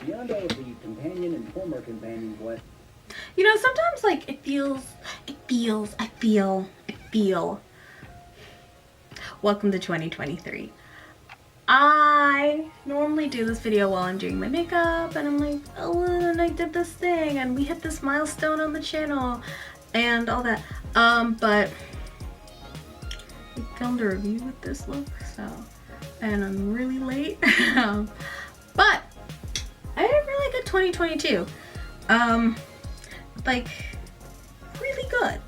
Beyond all of the companion and former companion what? You know, sometimes like I feel. Welcome to 2023. I normally do this video while I'm doing my makeup and I'm like, oh, and I did this thing and we hit this milestone on the channel and all that. But I filmed a review with this look, so, and I'm really late. But I had a really good 2022. Like, really good.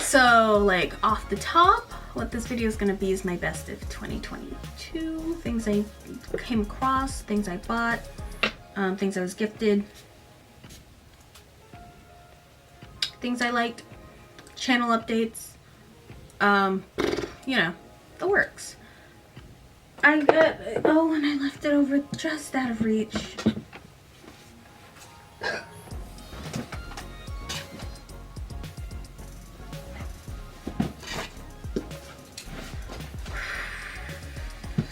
So, like, off the top, what this video is going to be is my best of 2022. Things I came across, things I bought, things I was gifted, things I liked, channel updates, you know, the works. I got, oh, and I left it over just out of reach.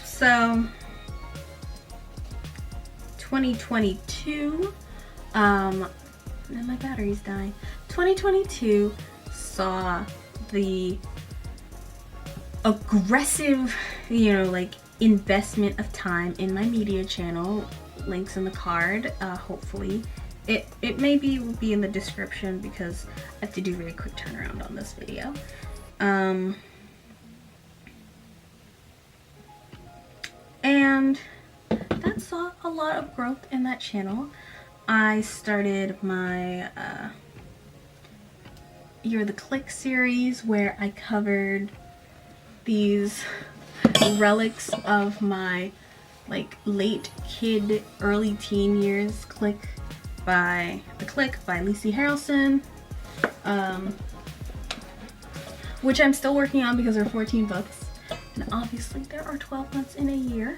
So, 2022, and my battery's dying. 2022 saw the aggressive, you know, like, investment of time in my media channel. Links in the card, hopefully. It maybe will be in the description because I have to do a very quick turnaround on this video. And that saw a lot of growth in that channel. I started my You're the Click series where I covered these relics of my like late kid, early teen years. The Click by Lisi Harrelson, which I'm still working on because they're 14 books, and obviously there are 12 months in a year.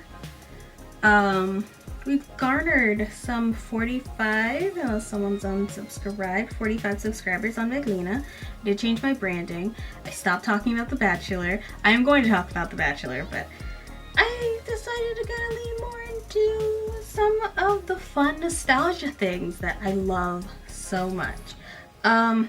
We've garnered some 45, someone's unsubscribed, 45 subscribers on Meglina. I did change my branding. I stopped talking about The Bachelor. I am going to talk about The Bachelor, but I decided to kind of lean more into some of the fun nostalgia things that I love so much. I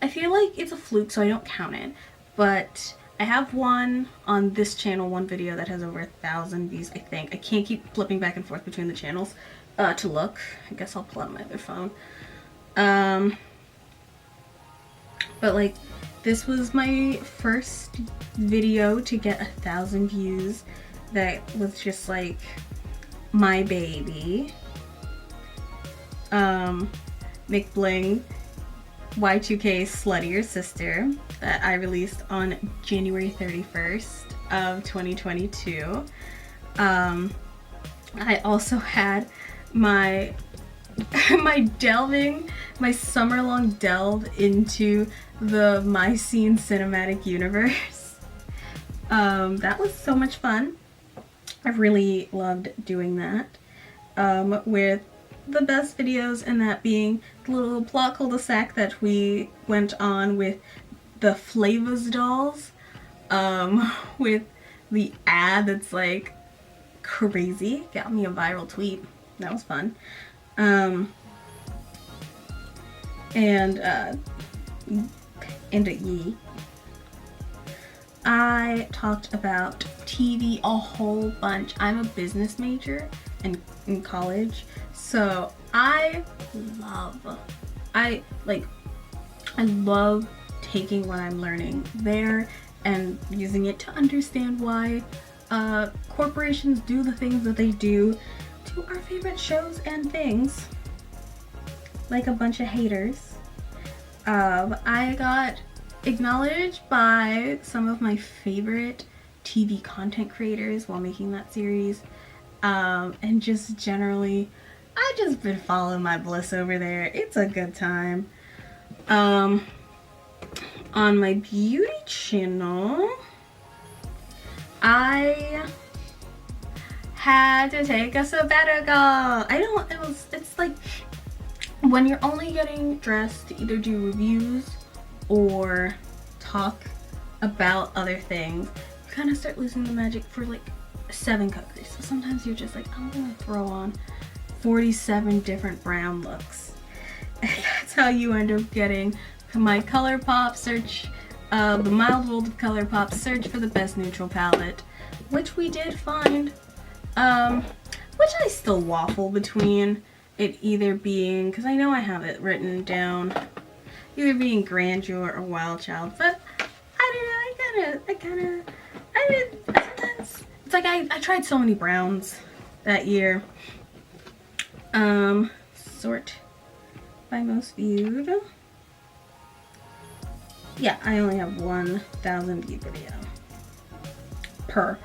feel like it's a fluke, so I don't count it, but I have one on this channel, one video that has over 1,000 views, I think. I can't keep flipping back and forth between the channels to look. I guess I'll pull out my other phone. But like, this was my first video to get 1,000 views that was just like my baby. McBling Y2K's Sluttier Sister that I released on January 31st of 2022. I also had my my summer-long delve into the My Scene cinematic universe. That was so much fun. I really loved doing that. With the best videos in that being the little plot cul-de-sac that we went on with the Flavas dolls, with the ad that's like crazy. Got me a viral tweet. That was fun. And Yee. I talked about TV a whole bunch. I'm a business major in college, so I love taking what I'm learning there and using it to understand why corporations do the things that they do to our favorite shows and things, like a bunch of haters. I got acknowledged by some of my favorite TV content creators while making that series, and just generally, I just been following my bliss over there. It's a good time. On my beauty channel, I had to take a sabbatical. It's like when you're only getting dressed to either do reviews or talk about other things, you kind of start losing the magic for like 7 cookies. So sometimes you're just like, I'm gonna throw on 47 different brown looks. And that's how you end up getting my ColourPop search, the Mild World of ColourPop search for the best neutral palette, which we did find, which I still waffle between it either being, because I know I have it written down, either being Grandeur or Wild Child, but I don't know, sometimes, it's like I tried so many browns that year. Sort by most viewed. Yeah, I only have 1,000 view video per.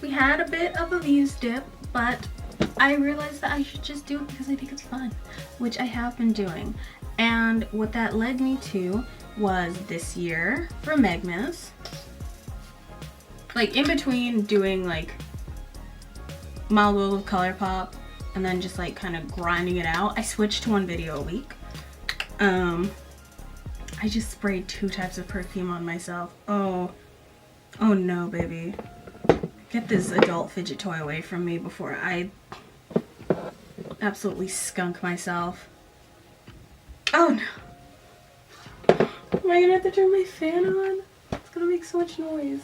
We had a bit of a views dip, but I realized that I should just do it because I think it's fun, which I have been doing. And what that led me to was this year for Megmas, like in between doing like Mild World of ColourPop and then just like kind of grinding it out, I switched to 1 video a week. I just sprayed 2 types of perfume on myself. Oh no, baby. Get this adult fidget toy away from me before I absolutely skunk myself. Oh no. Am I gonna have to turn my fan on? It's gonna make so much noise.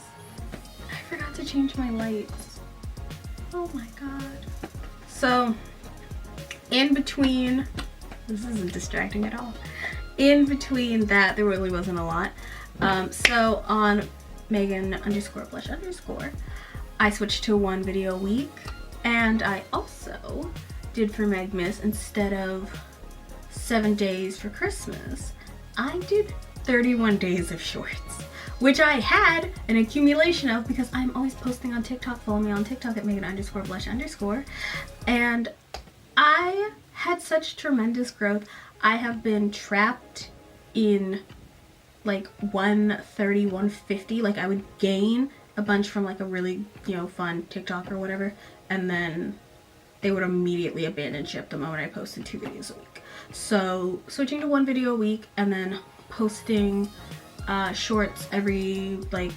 I forgot to change my lights. Oh my god. So, in between, this isn't distracting at all. In between that, there really wasn't a lot. So on Megan_blush_, I switched to 1 video a week, and I also did for Megmas, instead of 7 days for Christmas, I did 31 days of shorts, which I had an accumulation of because I'm always posting on TikTok. Follow me on TikTok at Megan_blush_, and I had such tremendous growth. I have been trapped in like 130, 150. Like I would gain a bunch from like a really, fun TikTok or whatever, and then they would immediately abandon ship the moment I posted 2 videos a week. So switching to 1 video a week and then posting shorts every like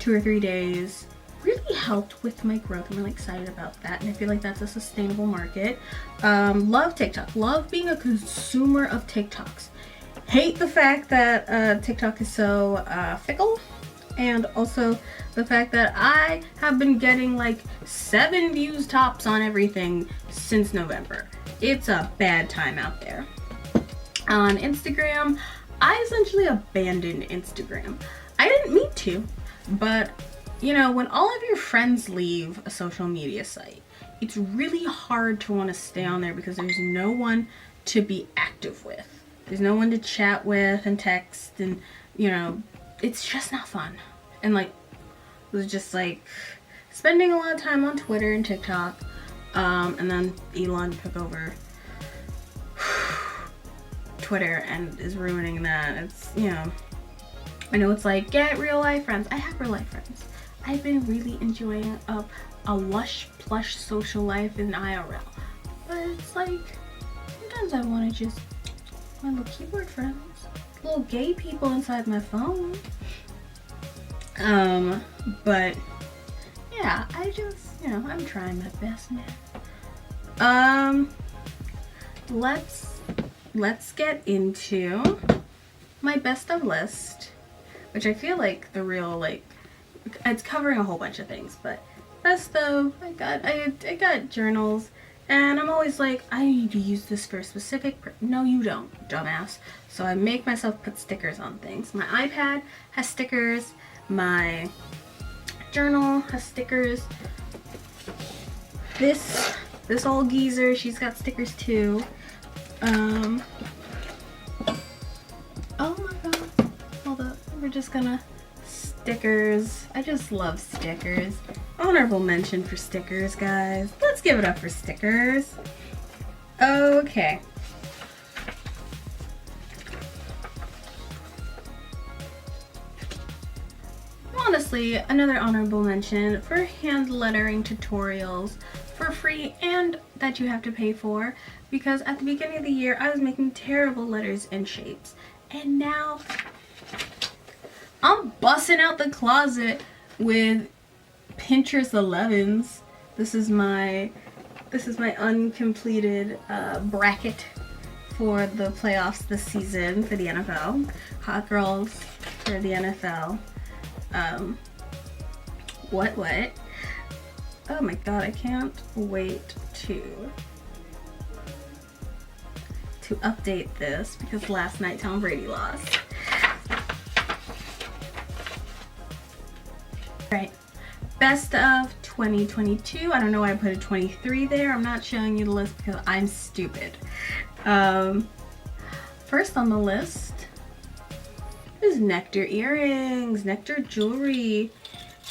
2 or 3 days really helped with my growth. I'm really excited about that, and I feel like that's a sustainable market. Love TikTok. Love being a consumer of TikToks. Hate the fact that TikTok is so fickle, and also the fact that I have been getting like 7 views tops on everything since November. It's a bad time out there. On Instagram, I essentially abandoned Instagram. I didn't mean to, but when all of your friends leave a social media site, it's really hard to want to stay on there because there's no one to be active with. There's no one to chat with and text, and it's just not fun. And like, it was just like spending a lot of time on Twitter and TikTok, and then Elon took over Twitter and is ruining that. It's, I know it's like, get real life friends. I have real life friends. I've been really enjoying a lush, plush social life in IRL. But it's like, sometimes I want to just, my little keyboard friends, little gay people inside my phone. But yeah, I just, I'm trying my best, man. Let's get into my best of list, which I feel like the real, like, it's covering a whole bunch of things, but best of, I got journals, and I'm always like, I need to use this for a specific, no you don't, dumbass. So I make myself put stickers on things. My iPad has stickers, my journal has stickers, this old geezer, she's got stickers too. Oh my god, hold up, we're just gonna, stickers, I just love stickers. Honorable mention for stickers, guys. Let's give it up for stickers. Okay. Honestly, another honorable mention for hand lettering tutorials for free and that you have to pay for, because at the beginning of the year I was making terrible letters and shapes, and now I'm busting out the closet with Pinterest 11s. This is my uncompleted bracket for the playoffs this season for the NFL. Hot girls for the NFL. What? Oh my god, I can't wait to update this because last night Tom Brady lost. Right. Best of 2022. I don't know why I put a 23 there. I'm not showing you the list because I'm stupid. First on the list is Nectar earrings, Nectar jewelry,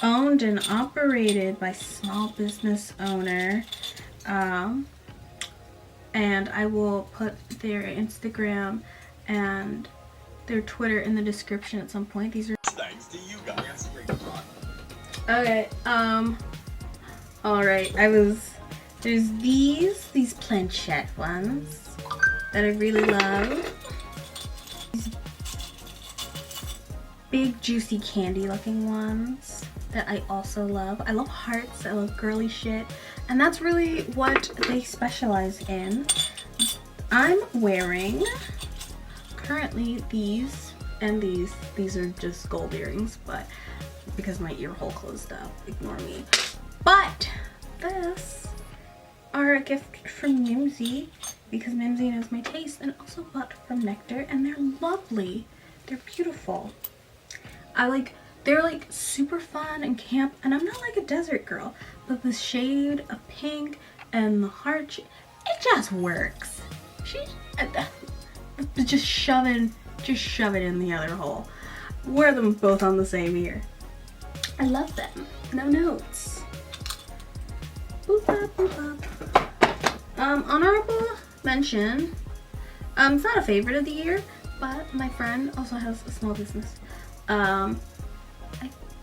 owned and operated by small business owner. And I will put their Instagram and their Twitter in the description at some point. These are thanks to you guys. okay. All right. There's these planchette ones that I really love. These big juicy candy looking ones that I also love. I love hearts. I love girly shit. And that's really what they specialize in. I'm wearing currently these, and these are just gold earrings, but because my ear hole closed up, ignore me. But this are a gift from Mimsy because Mimsy knows my taste, and also bought from Nectar, and they're lovely. They're beautiful. They're like super fun and camp, and I'm not like a desert girl, but the shade of pink and the heart, it just works. Just shove it in the other hole. Wear them both on the same ear. I love them. No notes. Boop up, boop up. Honorable mention. It's not a favorite of the year, but my friend also has a small business. I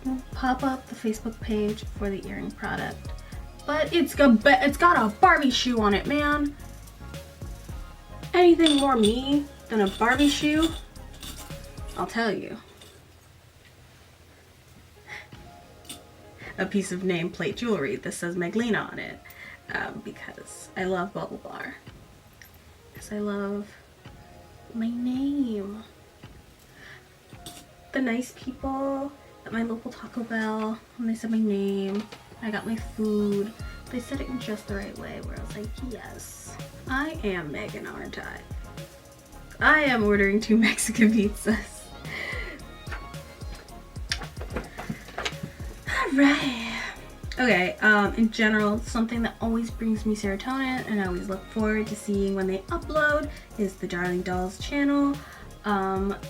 will pop up the Facebook page for the earring product, but it's got a Barbie shoe on it, man. Anything more me than a Barbie shoe? I'll tell you. A piece of nameplate jewelry that says Meglina on it, because I love Bubble Bar. Because I love my name. The nice people at my local Taco Bell, when they said my name, I got my food, they said it in just the right way, where I was like, yes, I am Megan, aren't I? I am ordering 2 Mexican pizzas. Alright. Okay, in general, something that always brings me serotonin and I always look forward to seeing when they upload is the Darling Dolls channel.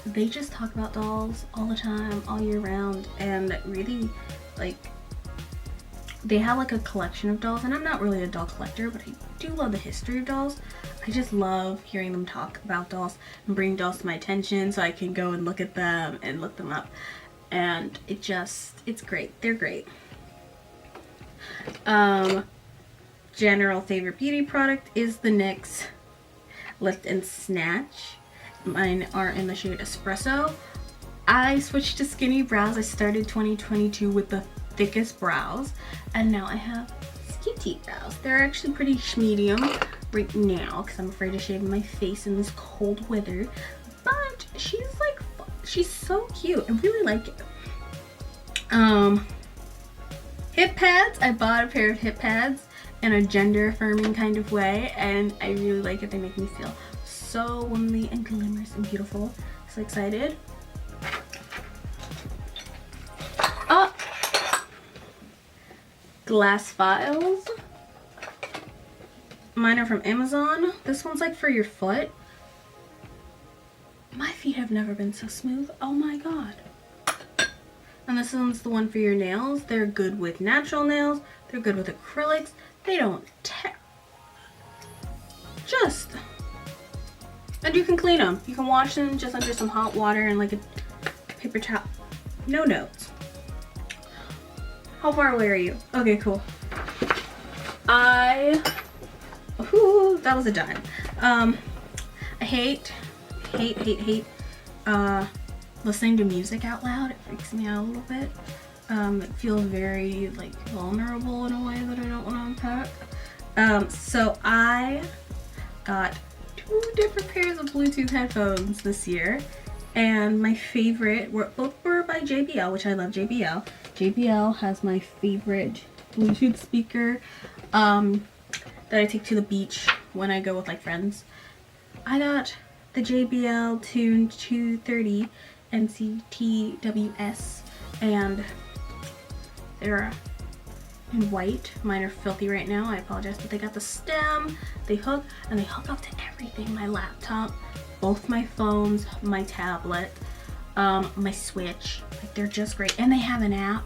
They just talk about dolls all the time, all year round, and really, like, they have like a collection of dolls, and I'm not really a doll collector, but I do love the history of dolls. I just love hearing them talk about dolls and bring dolls to my attention so I can go and look at them and look them up, and it's great. They're great. General favorite beauty product is the NYX Lift and Snatch. Mine are in the shade Espresso. I switched to skinny brows. I started 2022 with the thickest brows, and now I have skinny brows. They're actually pretty medium right now because I'm afraid to shave my face in this cold weather, but she's so cute. I really like it. Hip pads. I bought a pair of hip pads in a gender affirming kind of way, and I really like it. They make me feel so womanly and glamorous and beautiful. So excited. Oh, glass files. Mine are from Amazon. This one's like for your foot. My feet have never been so smooth. Oh my god. And this one's the one for your nails. They're good with natural nails. They're good with acrylics. They don't tear. And you can clean them. You can wash them just under some hot water and like a paper towel. No notes. How far away are you? Okay, cool. That was a dime. I hate listening to music out loud, it freaks me out a little bit. It feels very like vulnerable in a way that I don't want to unpack. So I got 2 different pairs of Bluetooth headphones this year, and my favorite both were by JBL, which I love JBL. JBL has my favorite Bluetooth speaker that I take to the beach when I go with like friends. I got the JBL Tune 230 NCTWS, and they're in white. Mine are filthy right now, I apologize, but they got the stem, they hook up to everything. My laptop, both my phones, my tablet, my Switch. Like, they're just great. And they have an app,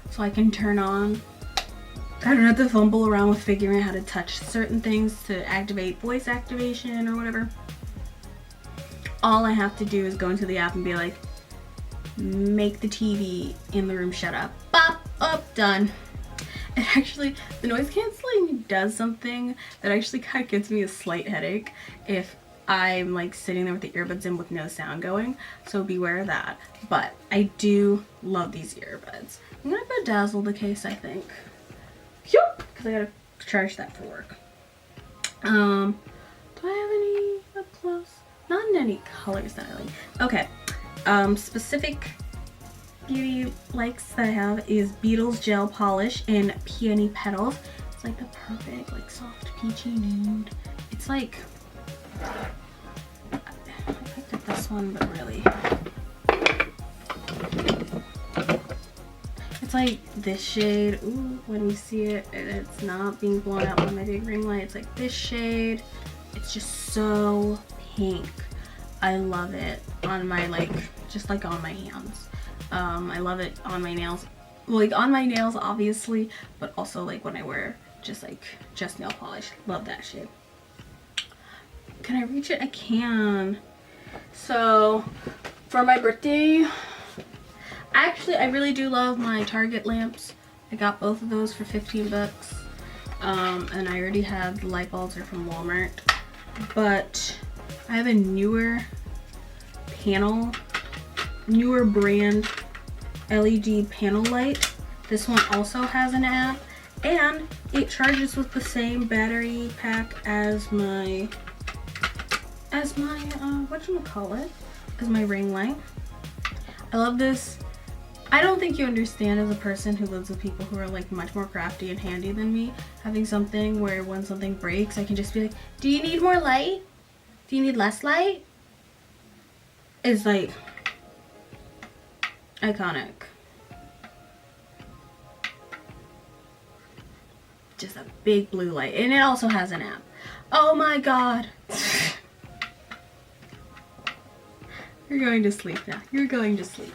so I can turn on. I don't have to fumble around with figuring out how to touch certain things to activate voice activation or whatever. All I have to do is go into the app and be like, make the TV in the room shut up. Bop, up, done. And actually, the noise canceling does something that actually kind of gives me a slight headache if I'm like sitting there with the earbuds in with no sound going, so beware of that. But I do love these earbuds. I'm gonna bedazzle the case, I think. Yup, because I gotta charge that for work. Do I have any up close? Not in any colors that I like. Okay, specific beauty likes that I have is Beetles Gel Polish in Peony Petals. It's like the perfect like soft peachy nude. It's like, I picked up this one, but really it's like this shade. Ooh, when you see it and it's not being blown out by my big ring light, it's like this shade. It's just so pink. I love it on my like, just like on my hands. I love it on my nails, like on my nails obviously, but also like when I wear just nail polish. Love that shade. Can I reach it? I can. So for my birthday, I really do love my Target lamps. I got both of those for 15 bucks. And I already have the light bulbs are from Walmart, but I have a newer brand LED panel light. This one also has an app, and it charges with the same battery pack as my whatchamacallit, as my ring light. I love this. I don't think you understand, as a person who lives with people who are like much more crafty and handy than me, having something where when something breaks I can just be like, do you need more light? Do you need less light? Is like iconic. Just a big blue light, and it also has an app. Oh my god. You're going to sleep now. You're going to sleep.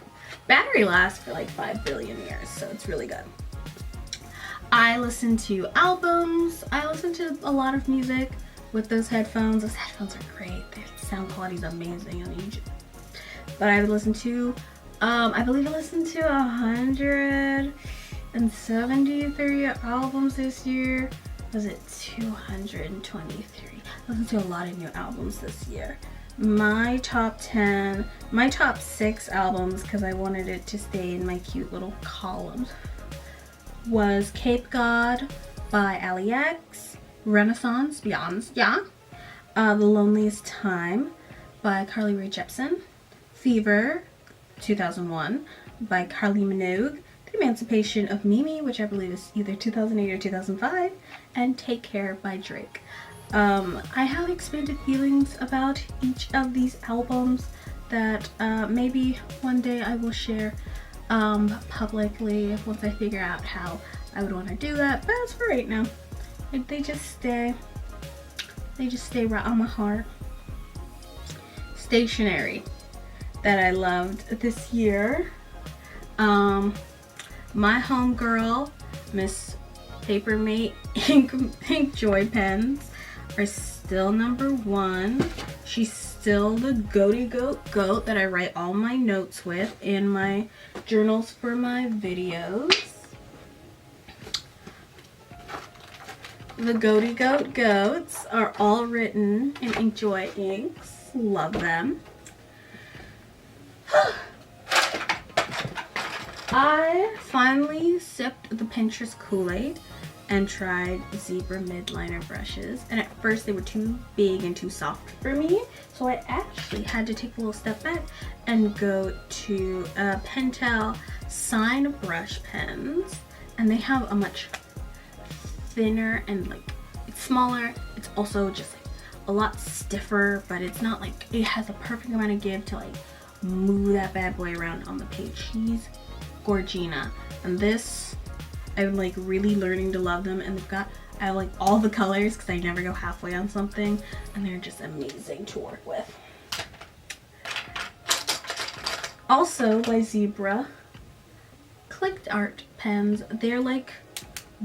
Battery lasts for like 5 billion years, so it's really good. I listen to albums. I listen to a lot of music with those headphones. Those headphones are great. Their sound quality is amazing on each. But I would listen to, I believe I listened to 173 albums this year. Was it 223? I listened to a lot of new albums this year. My top 6 albums, because I wanted it to stay in my cute little columns, was Cape God by Ali X, Renaissance, Beyonce, yeah, The Loneliest Time by Carly Rae Jepsen, Fever, 2001 by Kylie Minogue, The Emancipation of Mimi, which I believe is either 2008 or 2005, and Take Care by Drake. I have expanded feelings about each of these albums that maybe one day I will share publicly once I figure out how I would want to do that. But as for right now, they just stay right on my heart. Stationery that I loved this year. My homegirl, Miss Papermate Ink Joy pens are still #1. She's still the goaty goat that I write all my notes with in my journals for my videos. The goaty goats are all written in Inkjoy inks. Love them. I finally sipped the Pinterest Kool-Aid and tried Zebra Midliner brushes. And at first they were too big and too soft for me. So I actually had to take a little step back and go to Pentel Sign brush pens. And they have a much thinner and like, it's smaller. It's also just like a lot stiffer, but it's not like, it has a perfect amount of give to like move that bad boy around on the page. She's Gorgina. And this, I'm like really learning to love them, and I have like all the colors because I never go halfway on something, and they're just amazing to work with. Also by Zebra, Clicked Art pens. They're like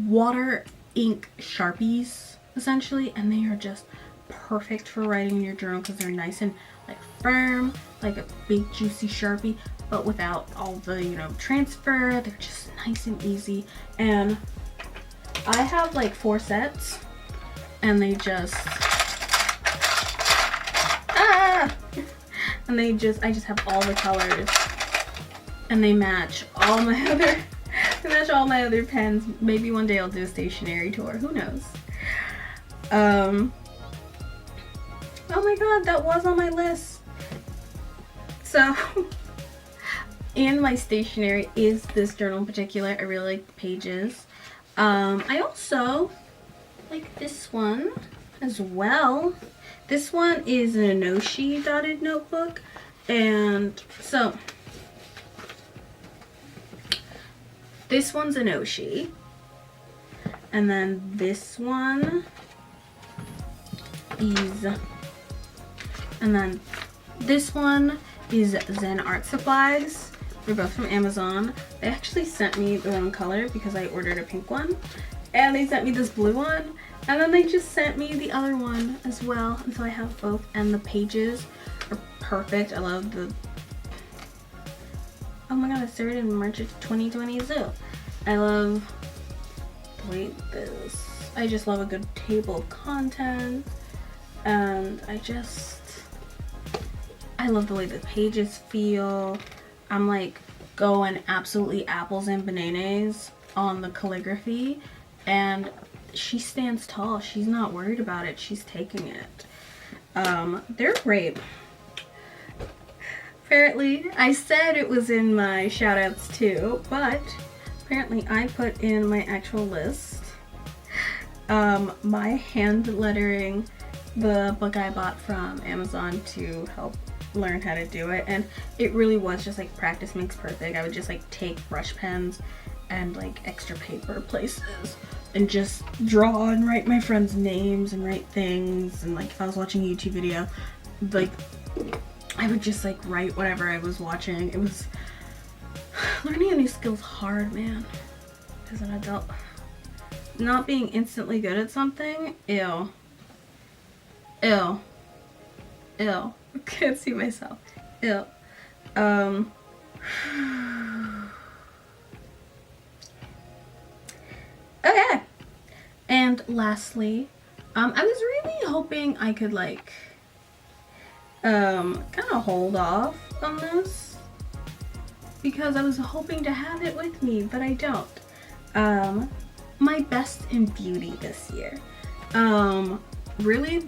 water ink Sharpies essentially, and they are just perfect for writing in your journal because they're nice and like firm, like a big juicy Sharpie, but without all the, you know, transfer. They're just nice and easy. And I have like 4 sets, and they just and I just have all the colors, and they match all my other pens. Maybe one day I'll do a stationery tour, who knows. Oh my god, that was on my list. So in my stationery is this journal in particular. I really like the pages. I also like this one as well. This one is an Enoshi dotted notebook, and so this one's Enoshi, and then this one is, and then this one is Zen Art Supplies. They're both from Amazon. They actually sent me the wrong color because I ordered a pink one, and they sent me this blue one, and then they just sent me the other one as well, and so I have both. And the pages are perfect. I love the, oh my god, I started in March of 2020, so I love the way this, I just love a good table of contents, and I love the way the pages feel. I'm like going absolutely apples and bananas on the calligraphy, and she stands tall. She's not worried about it. She's taking it. They're great. Apparently, I said it was in my shout outs too, but apparently I put in my actual list my hand lettering, the book I bought from Amazon to help learn how to do it, and it really was just like practice makes perfect. I would just like take brush pens and like extra paper places and just draw and write my friends' names and write things, and like if I was watching a YouTube video, like I would just like write whatever I was watching. It was, learning a new skill is hard, man, as an adult. Not being instantly good at something, ew. I can't see myself. Ew. Okay. And lastly, I was really hoping I could like kind of hold off on this because I was hoping to have it with me, but I don't. My best in beauty this year. Really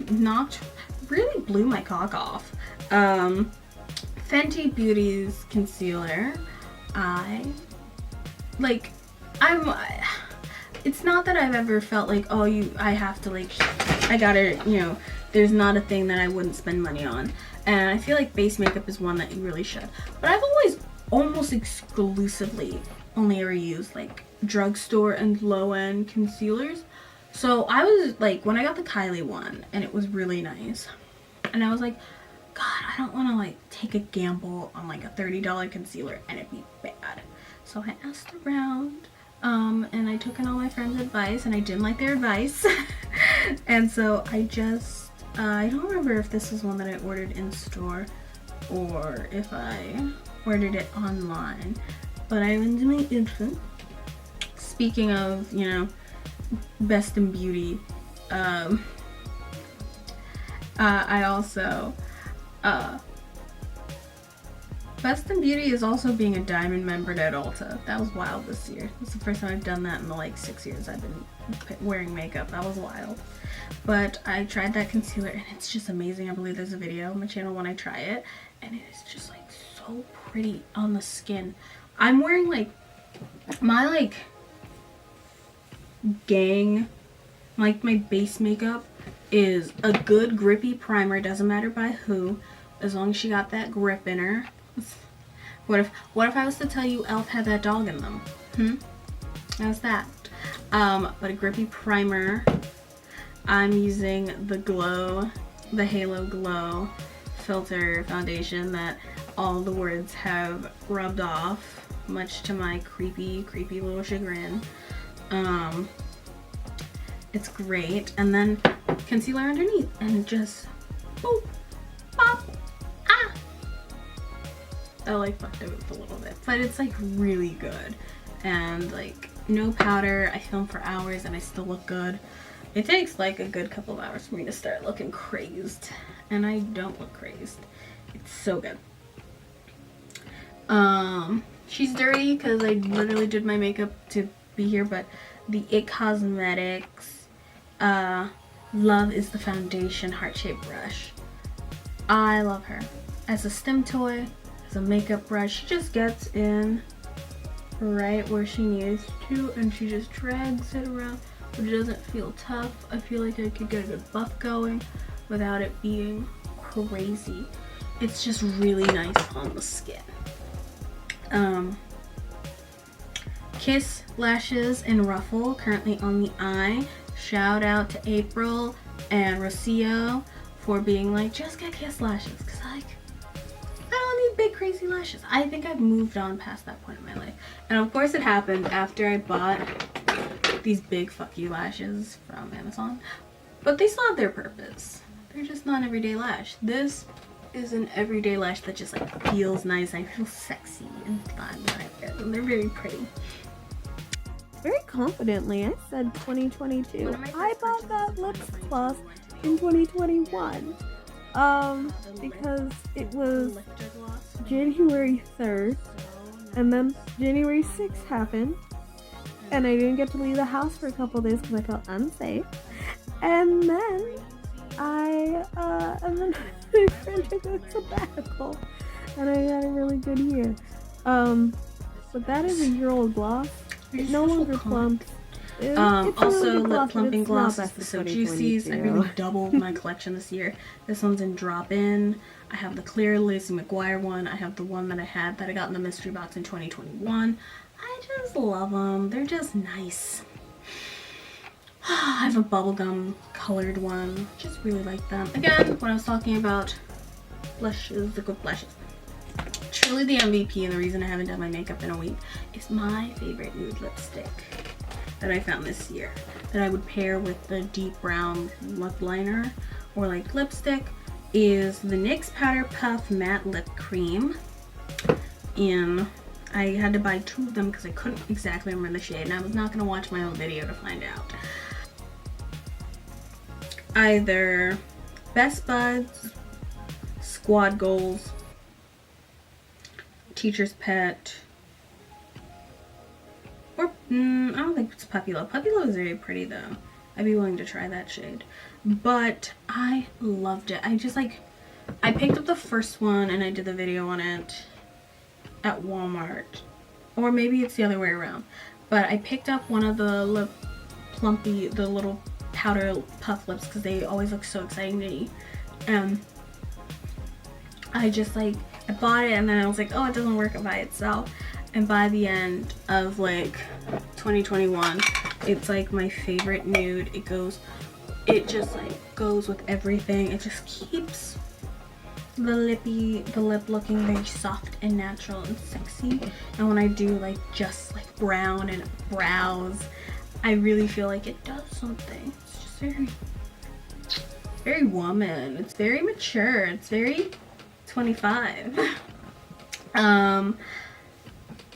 blew my cock off. Fenty Beauty's concealer. It's not that I've ever felt like, oh, I have to like, I gotta, you know, there's not a thing that I wouldn't spend money on. And I feel like base makeup is one that you really should. But I've always almost exclusively only ever used like drugstore and low-end concealers. So I was like, when I got the Kylie one, and it was really nice, and I was like, God, I don't want to like take a gamble on like a $30 concealer and it be bad. So I asked around, and I took in all my friends' advice, and I didn't like their advice. And so I just, I don't remember if this was one that I ordered in store or if I ordered it online, but I went to my infant. Speaking of, you know, best in beauty, I also Best in Beauty is also being a diamond member at Ulta. That was wild this year. It's the first time I've done that in the like 6 years I've been wearing makeup. That was wild. But I tried that concealer and it's just amazing. I believe there's a video on my channel when I try it, and it is just like so pretty on the skin. I'm wearing like my like gang, like my base makeup is a good grippy primer. Doesn't matter by who, as long as she got that grip in her. What if I was to tell you e.l.f. had that dog in them? How's that? But a grippy primer. I'm using the Halo Glow filter foundation that all the words have rubbed off, much to my creepy little chagrin. It's great. And then concealer underneath, and just boop, pop, ah. I like fucked it up a little bit, but it's like really good. And like no powder. I film for hours and I still look good. It takes like a good couple of hours for me to start looking crazed, and I don't look crazed. It's so good. She's dirty because I literally did my makeup to be here, but the IT Cosmetics Love is the Foundation heart-shaped brush. I love her. As a stem toy, as a makeup brush, she just gets in right where she needs to, and she just drags it around, but it doesn't feel tough. I feel like I could get a good buff going without it being crazy. It's just really nice on the skin. Kiss Lashes in Ruffle, currently on the eye. Shout out to April and Rocio for being like, just get Kiss Lashes, because like, I don't need big crazy lashes. I think I've moved on past that point in my life. And of course it happened after I bought these big fuck you lashes from Amazon, but they still have their purpose. They're just not an everyday lash. This is an everyday lash that just like feels nice. I feel sexy and fun when I wear them. They're very pretty. Very confidently, I said 2022. One of my I first bought that purchases lip was my gloss in 2021. Because it was January 3rd, and then January 6th happened, and I didn't get to leave the house for a couple days because I felt unsafe. And then my friend took a sabbatical, and I had a really good year. But that is a year-old gloss. It no longer plumps. Also, lip plumping gloss is the So Juicy's. I really doubled my collection this year. This one's in drop-in. I have the clear Lizzie McGuire one. I have the one that I got in the mystery box in 2021. I just love them. They're just nice. I have a bubblegum colored one. Just really like them. Again, when I was talking about blushes, liquid blushes, truly the MVP, and the reason I haven't done my makeup in a week, is my favorite nude lipstick that I found this year that I would pair with the deep brown lip liner or like lipstick is the NYX Powder Puff Matte Lip Cream. And I had to buy 2 of them because I couldn't exactly remember the shade, and I was not going to watch my own video to find out. Either Best Buds, Squad Goals, Teacher's Pet, or I don't think it's Puppy Love. Puppy Love is very pretty though. I'd be willing to try that shade. But I loved it. I picked up the first one and I did the video on it at Walmart. Or maybe it's the other way around. But I picked up one of the the little powder puff lips because they always look so exciting to me. I bought it and then I was like, oh, it doesn't work by itself. And by the end of like 2021, it's like my favorite nude. It just like goes with everything. It just keeps the lip looking very soft and natural and sexy. And when I do like just like brown and brows, I really feel like it does something. It's just very woman. It's very mature. It's very 25.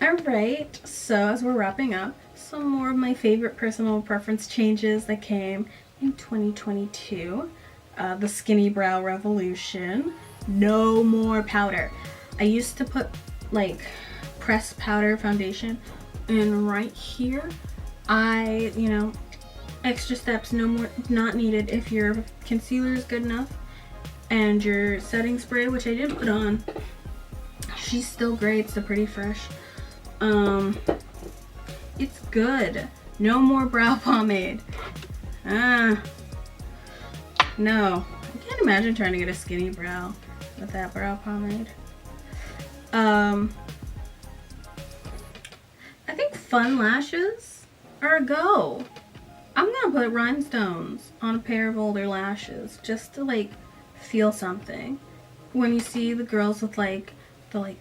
Alright, so as we're wrapping up, some more of my favorite personal preference changes that came in 2022. The Skinny Brow Revolution. No more powder. I used to put like pressed powder foundation, and right here, you know, extra steps, no more, not needed. If your concealer is good enough and your setting spray, which I didn't put on, she's still great. It's a Pretty Fresh. It's good. No more brow pomade. No. I can't imagine trying to get a skinny brow with that brow pomade. I think Fun Lashes are a go. I'm gonna put rhinestones on a pair of older lashes just to like feel something. When you see the girls with like the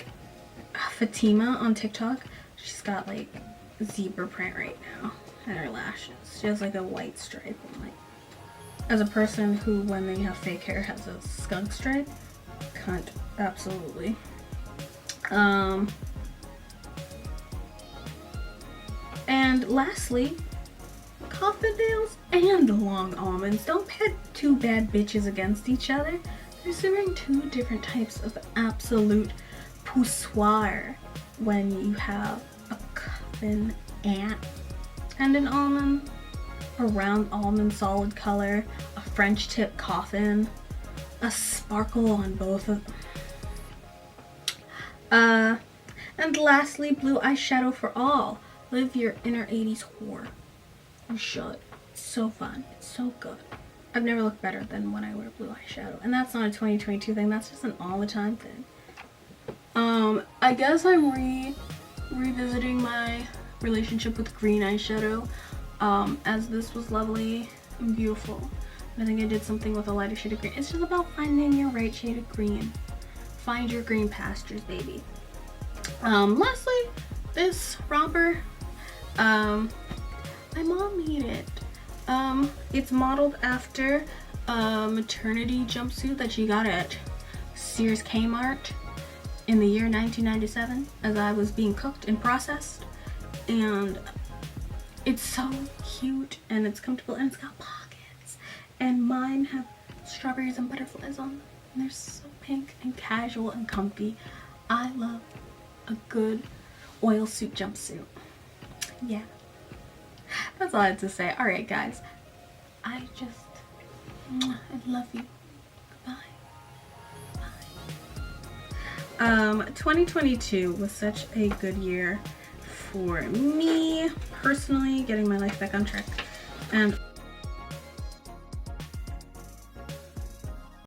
Fatima on TikTok, she's got like zebra print right now in her lashes. She has like a white stripe, and like, as a person who when they have fake hair has a skunk stripe, cunt, absolutely. And lastly, coffin nails and long almonds. Don't pit two bad bitches against each other. They're serving two different types of absolute poussoir when you have a coffin ant and an almond, a round almond solid color, a French tip coffin, a sparkle on both of them. And lastly, blue eyeshadow for all. Live your inner 80s whore. You should. It's so fun. It's so good. I've never looked better than when I wear blue eyeshadow. And that's not a 2022 thing. That's just an all the time thing. I guess I'm revisiting my relationship with green eyeshadow, as this was lovely and beautiful. I think I did something with a lighter shade of green. It's just about finding your right shade of green. Find your green pastures, baby. Lastly, this romper, my mom made it. It's modeled after a maternity jumpsuit that she got at Sears Kmart in the year 1997 as I was being cooked and processed. And it's so cute and it's comfortable and it's got pockets. And mine have strawberries and butterflies on them. And they're so pink and casual and comfy. I love a good oil suit jumpsuit. Yeah. That's all I had to say. Alright guys. I love you. Goodbye. Bye. 2022 was such a good year for me personally, getting my life back on track. And